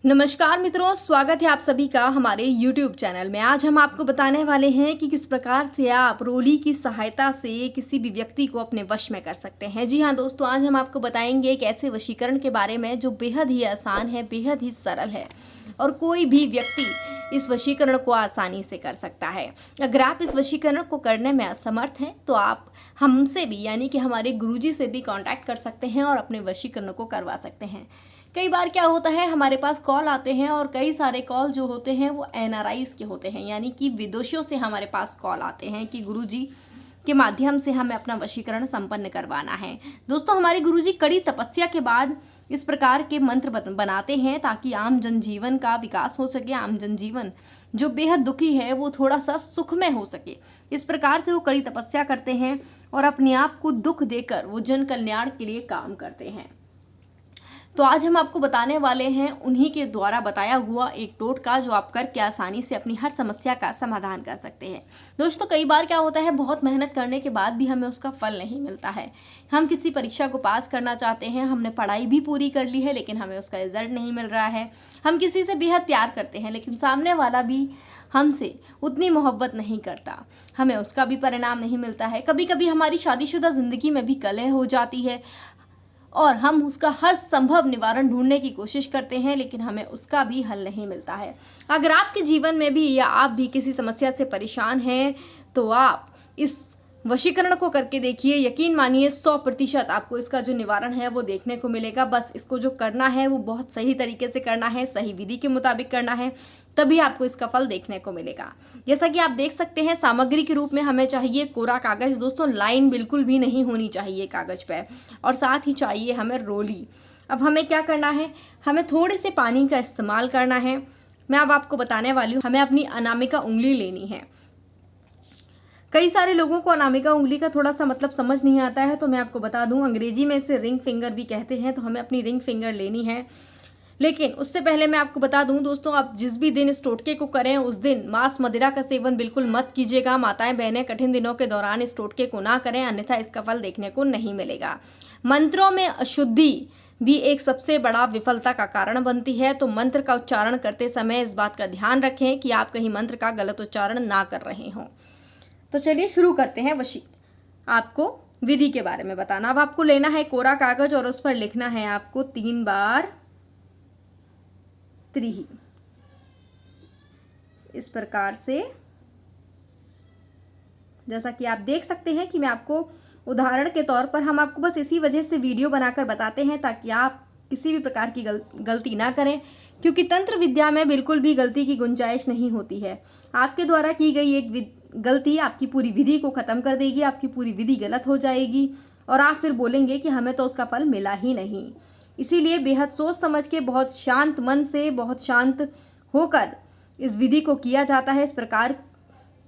नमस्कार मित्रों, स्वागत है आप सभी का हमारे YouTube चैनल में। आज हम आपको बताने वाले हैं कि किस प्रकार से आप रोली की सहायता से किसी भी व्यक्ति को अपने वश में कर सकते हैं। जी हाँ दोस्तों, आज हम आपको बताएंगे एक ऐसे वशीकरण के बारे में जो बेहद ही आसान है, बेहद ही सरल है और कोई भी व्यक्ति इस वशीकरण को आसानी से कर सकता है। अगर आप इस वशीकरण को करने में असमर्थ हैं तो आप हमसे भी यानी कि हमारे गुरुजी से भी कांटेक्ट कर सकते हैं और अपने वशीकरण को करवा सकते हैं। कई बार क्या होता है, हमारे पास कॉल आते हैं और कई सारे कॉल जो होते हैं वो एनआरआईज के होते हैं, यानी कि विदेशों से हमारे पास कॉल आते हैं कि गुरुजी के माध्यम से हमें अपना वशीकरण संपन्न करवाना है। दोस्तों, हमारे गुरुजी कड़ी तपस्या के बाद इस प्रकार के मंत्र बनाते हैं ताकि आम जनजीवन का विकास हो सके, आम जनजीवन जो बेहद दुखी है वो थोड़ा सा सुखमय हो सके। इस प्रकार से वो कड़ी तपस्या करते हैं और अपने आप को दुख देकर वो जन कल्याण के लिए काम करते हैं। तो आज हम आपको बताने वाले हैं उन्हीं के द्वारा बताया हुआ एक टोटका जो आप करके आसानी से अपनी हर समस्या का समाधान कर सकते हैं। दोस्तों, कई बार क्या होता है, बहुत मेहनत करने के बाद भी हमें उसका फल नहीं मिलता है। हम किसी परीक्षा को पास करना चाहते हैं, हमने पढ़ाई भी पूरी कर ली है लेकिन हमें उसका रिजल्ट नहीं मिल रहा है। हम किसी से बेहद प्यार करते हैं लेकिन सामने वाला भी हमसे उतनी मोहब्बत नहीं करता, हमें उसका भी परिणाम नहीं मिलता है। कभी कभी हमारी शादीशुदा जिंदगी में भी कलह हो जाती है और हम उसका हर संभव निवारण ढूंढने की कोशिश करते हैं लेकिन हमें उसका भी हल नहीं मिलता है। अगर आपके जीवन में भी या आप भी किसी समस्या से परेशान हैं तो आप इस वशीकरण को करके देखिए। यकीन मानिए 100% आपको इसका जो निवारण है वो देखने को मिलेगा। बस इसको जो करना है वो बहुत सही तरीके से करना है, सही विधि के मुताबिक करना है, तभी आपको इसका फल देखने को मिलेगा। जैसा कि आप देख सकते हैं, सामग्री के रूप में हमें चाहिए कोरा कागज। दोस्तों, लाइन बिल्कुल भी नहीं होनी चाहिए कागज पे, और साथ ही चाहिए हमें रोली। अब हमें क्या करना है, हमें थोड़े से पानी का इस्तेमाल करना है। मैं अब आपको बताने वाली हूँ, हमें अपनी अनामिका उंगली लेनी है। कई सारे लोगों को अनामिका उंगली का थोड़ा सा मतलब समझ नहीं आता है, तो मैं आपको बता दूं, अंग्रेजी में इसे रिंग फिंगर भी कहते हैं। तो हमें अपनी रिंग फिंगर लेनी है। लेकिन उससे पहले मैं आपको बता दूं दोस्तों, आप जिस भी दिन इस टोटके को करें उस दिन मांस मदिरा का सेवन बिल्कुल मत कीजिएगा। माताएं बहनें कठिन दिनों के दौरान इस टोटके को ना करें, अन्यथा इसका फल देखने को नहीं मिलेगा। मंत्रों में अशुद्धि भी एक सबसे बड़ा विफलता का कारण बनती है, तो मंत्र का उच्चारण करते समय इस बात का ध्यान रखें कि आप कहीं मंत्र का गलत उच्चारण ना कर रहे हों। तो चलिए शुरू करते हैं। आपको विधि के बारे में बताना। अब आपको लेना है कोरा कागज और उस पर लिखना है आपको 3 बार त्रिही, इस प्रकार से। जैसा कि आप देख सकते हैं कि मैं आपको उदाहरण के तौर पर, हम आपको बस इसी वजह से वीडियो बनाकर बताते हैं ताकि आप किसी भी प्रकार की गलती ना करें, क्योंकि तंत्र विद्या में बिल्कुल भी गलती की गुंजाइश नहीं होती है। आपके द्वारा की गई एक गलती आपकी पूरी विधि को खत्म कर देगी, आपकी पूरी विधि गलत हो जाएगी और आप फिर बोलेंगे कि हमें तो उसका फल मिला ही नहीं। इसीलिए बेहद सोच समझ के, बहुत शांत मन से, बहुत शांत होकर इस विधि को किया जाता है। इस प्रकार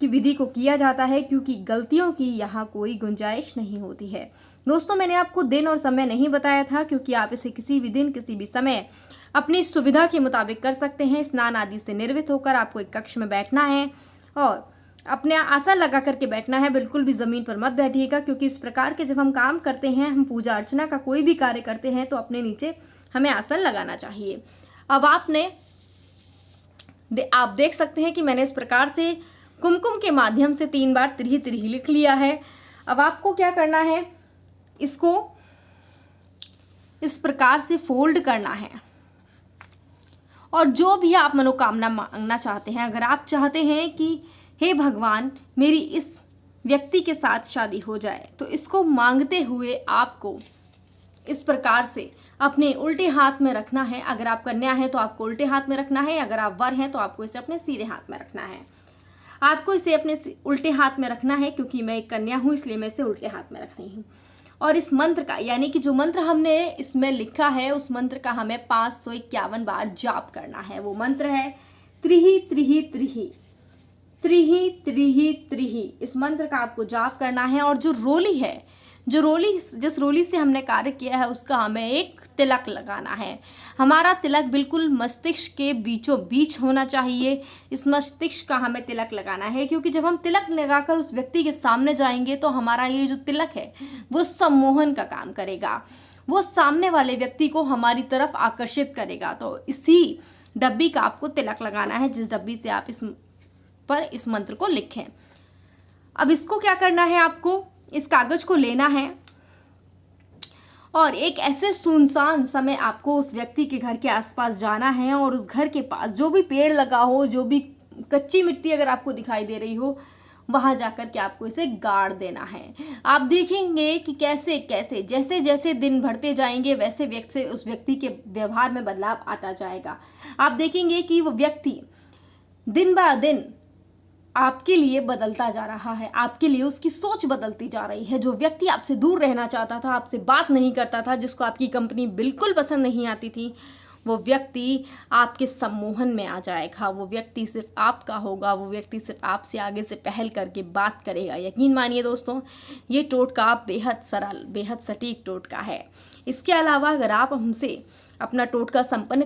की विधि को किया जाता है क्योंकि गलतियों की यहाँ कोई गुंजाइश नहीं होती है। दोस्तों, मैंने आपको दिन और समय नहीं बताया था क्योंकि आप इसे किसी भी दिन, किसी भी समय अपनी सुविधा के मुताबिक कर सकते हैं। स्नान आदि से निर्वित होकर आपको एक कक्ष में बैठना है और अपने आसन लगा करके बैठना है। बिल्कुल भी ज़मीन पर मत बैठिएगा, क्योंकि इस प्रकार के जब हम काम करते हैं, हम पूजा अर्चना का कोई भी कार्य करते हैं, तो अपने नीचे हमें आसन लगाना चाहिए। अब आप देख सकते हैं कि मैंने इस प्रकार से कुमकुम के माध्यम से 3 बार त्रिही त्रिही लिख लिया है। अब आपको क्या करना है, इसको इस प्रकार से फोल्ड करना है और जो भी आप मनोकामना मांगना चाहते हैं, अगर आप चाहते हैं कि हे भगवान मेरी इस व्यक्ति के साथ शादी हो जाए, तो इसको मांगते हुए आपको इस प्रकार से अपने उल्टे हाथ में रखना है। अगर आप कन्या हैं तो आपको उल्टे हाथ में रखना है, अगर आप वर हैं तो आपको इसे अपने सीधे हाथ में रखना है। आपको इसे अपने उल्टे हाथ में रखना है क्योंकि मैं एक कन्या हूँ, इसलिए मैं इसे उल्टे हाथ में रख रही हूँ। और इस मंत्र का, यानी कि जो मंत्र हमने इसमें लिखा है, उस मंत्र का हमें 551 बार जाप करना है। वो मंत्र है त्रिही त्रिही त्रिही, त्रिही त्रिही त्रिही। इस मंत्र का आपको जाप करना है। और जो रोली है, जिस रोली से हमने कार्य किया है, उसका हमें एक तिलक लगाना है। हमारा तिलक बिल्कुल मस्तिष्क के बीचों बीच होना चाहिए। इस मस्तिष्क का हमें तिलक लगाना है, क्योंकि जब हम तिलक लगाकर उस व्यक्ति के सामने जाएंगे तो हमारा ये जो तिलक है वो सम्मोहन का काम करेगा, वो सामने वाले व्यक्ति को हमारी तरफ आकर्षित करेगा। तो इसी डब्बी का आपको तिलक लगाना है, जिस डब्बी से आप इस मंत्र को लिखें। अब इसको क्या करना है, आपको इस कागज को लेना है और एक ऐसे सुनसान समय आपको उस व्यक्ति के घर के आसपास जाना है और उस घर के पास जो भी पेड़ लगा हो, जो भी कच्ची मिट्टी अगर आपको दिखाई दे रही हो, वहां जाकर के आपको इसे गाड़ देना है। आप देखेंगे कि कैसे कैसे जैसे जैसे दिन बढ़ते जाएंगे वैसे वैसे उस व्यक्ति के व्यवहार में बदलाव आता जाएगा। आप देखेंगे कि वो व्यक्ति दिन ब दिन आपके लिए बदलता जा रहा है, आपके लिए उसकी सोच बदलती जा रही है। जो व्यक्ति आपसे दूर रहना चाहता था, आपसे बात नहीं करता था, जिसको आपकी कंपनी बिल्कुल पसंद नहीं आती थी, वो व्यक्ति आपके सम्मोहन में आ जाएगा। वो व्यक्ति सिर्फ आपका होगा, वो व्यक्ति सिर्फ आपसे आगे से पहल करके बात करेगा। यकीन मानिए दोस्तों, ये टोटका बेहद सरल, बेहद सटीक टोटका है। इसके अलावा अगर आप हमसे अपना टोटका संपन्न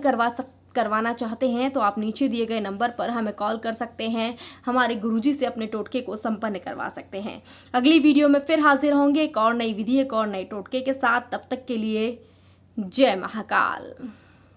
करवाना चाहते हैं तो आप नीचे दिए गए नंबर पर हमें कॉल कर सकते हैं, हमारे गुरुजी से अपने टोटके को संपन्न करवा सकते हैं। अगली वीडियो में फिर हाजिर होंगे एक और नई विधि, एक और नए टोटके के साथ। तब तक के लिए जय महाकाल।